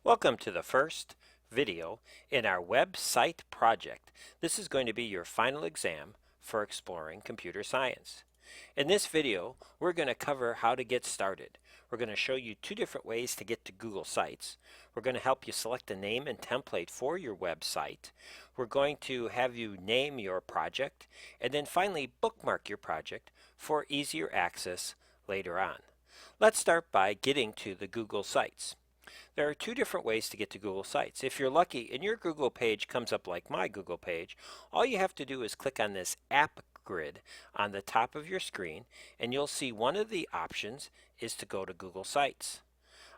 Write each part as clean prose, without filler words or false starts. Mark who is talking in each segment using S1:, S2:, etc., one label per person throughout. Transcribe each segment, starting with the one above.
S1: Welcome to the first video in our website project. This is going to be your final exam for exploring computer science. In this video, we're going to cover how to get started. We're going to show you two different ways to get to Google Sites. We're going to help you select a name and template for your website. We're going to have you name your project, and then finally bookmark your project for easier access later on. Let's start by getting to the Google Sites. There are two different ways to get to Google Sites. If you're lucky and your Google page comes up like my Google page, all you have to do is click on this app grid on the top of your screen, and you'll see one of the options is to go to Google Sites.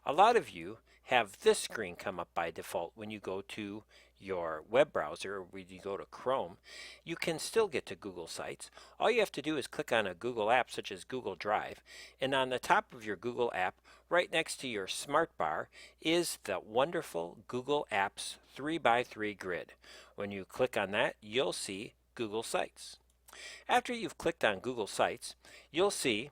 S1: A lot of you have this screen come up by default when you go to your web browser or when you go to Chrome. You can still get to Google Sites. All you have to do is click on a Google app such as Google Drive, and on the top of your Google app, right next to your smart bar, is the wonderful Google Apps 3x3 grid. When you click on that, you'll see Google Sites. After you've clicked on Google Sites, you'll see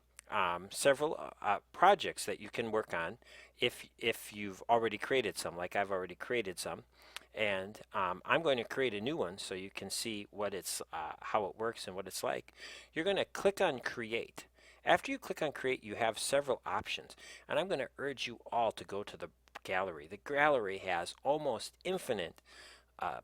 S1: several projects that you can work on if you've already created some, like I've already created some. And I'm going to create a new one so you can see what it's how it works and what it's like. You're going to click on Create. After you click on Create, you have several options, and I'm going to urge you all to go to the gallery. The gallery has almost infinite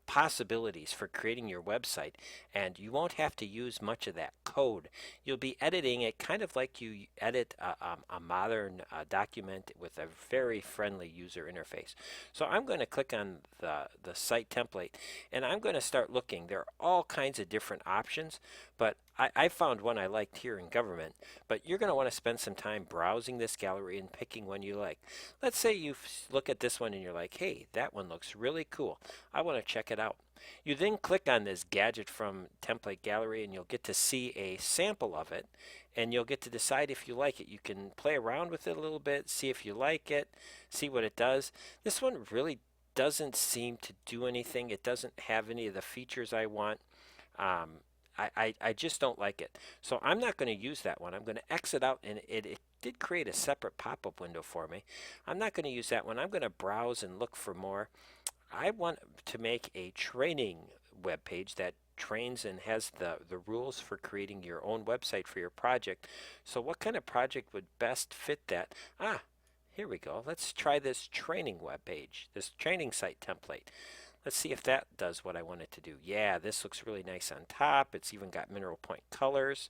S1: possibilities for creating your website, and you won't have to use much of that code. You'll be editing it kind of like you edit a modern document with a very friendly user interface. So I'm going to click on the site template, and I'm going to start looking. There are all kinds of different options, but I found one I liked here in government, but you're going to want to spend some time browsing this gallery and picking one you like. Let's say you look at this one and you're like, hey, that one looks really cool. I want to check it out. You then click on this gadget from template gallery and you'll get to see a sample of it, and you'll get to decide if you like it. You can play around with it a little bit, see if you like it, see what it does. This one really doesn't seem to do anything. It doesn't have any of the features I want. I just don't like it. So I'm not going to use that one. I'm going to exit out, and it did create a separate pop-up window for me. I'm not going to use that one. I'm going to browse and look for more. I want to make a training web page that trains and has the rules for creating your own website for your project. So what kind of project would best fit that? Here we go. Let's try this training web page, this training site template. Let's see if that does what I want it to do. Yeah, this looks really nice on top. It's even got mineral point colors.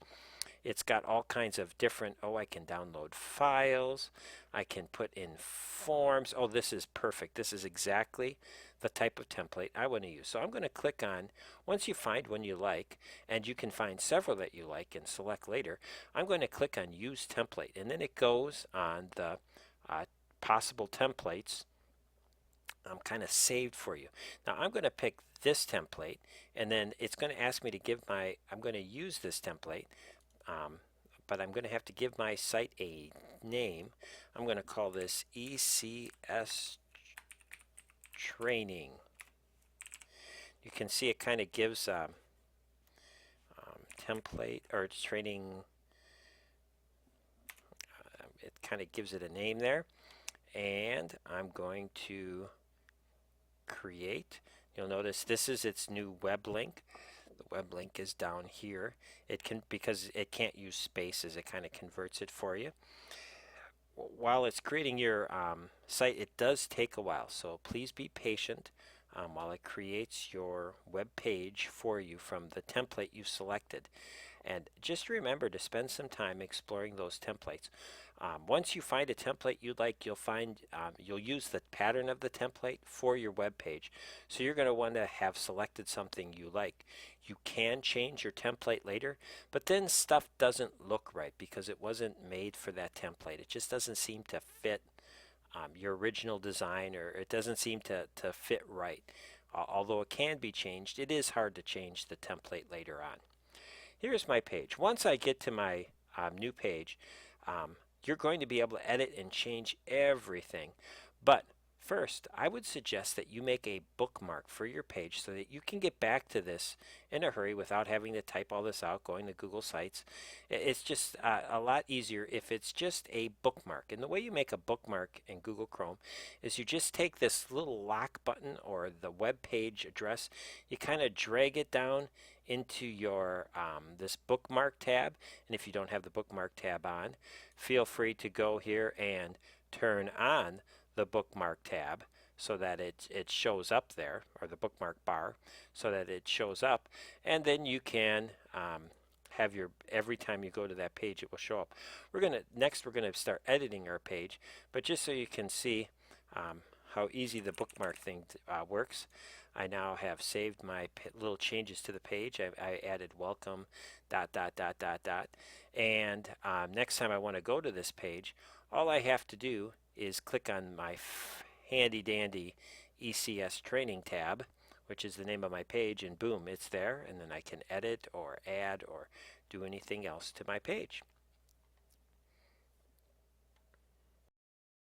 S1: It's got all kinds of different, I can download files. I can put in forms. Oh, this is perfect. This is exactly the type of template I want to use. So I'm going to click on, once you find one you like, and you can find several that you like and select later, I'm going to click on Use Template. And then it goes on the possible templates kind of saved for you. Now I'm going to pick this template, and then it's going to ask me to give I'm going to use this template, but I'm going to have to give my site a name. I'm going to call this ECS Training. You can see it kind of gives template or training. It kind of gives it a name there, and I'm going to create. You'll notice this is its new web link. The web link is down here. It can, because it can't use spaces, it kind of converts it for you. While it's creating your site, it does take a while, so please be patient while it creates your web page for you from the template you've selected. And just remember to spend some time exploring those templates. Once you find a template you like, you'll use the pattern of the template for your web page. So you're going to want to have selected something you like. You can change your template later, but then stuff doesn't look right because it wasn't made for that template. It just doesn't seem to fit your original design, or it doesn't seem to fit right. Although it can be changed, it is hard to change the template later on. Here's my page. Once I get to my new page, you're going to be able to edit and change everything. But First, I would suggest that you make a bookmark for your page so that you can get back to this in a hurry without having to type all this out, going to Google Sites. It's just a lot easier if it's just a bookmark. And the way you make a bookmark in Google Chrome is you just take this little lock button or the web page address, you kind of drag it down into your this bookmark tab. And if you don't have the bookmark tab on, feel free to go here and turn on the bookmark tab so that it shows up there, or the bookmark bar so that it shows up, and then you can have your, every time you go to that page it will show up. Next we're gonna start editing our page, but just so you can see how easy the bookmark thing works, I now have saved my little changes to the page. I added welcome ... and next time I want to go to this page, all I have to do is click on my handy dandy ECS training tab, which is the name of my page, and boom, it's there, and then I can edit or add or do anything else to my page.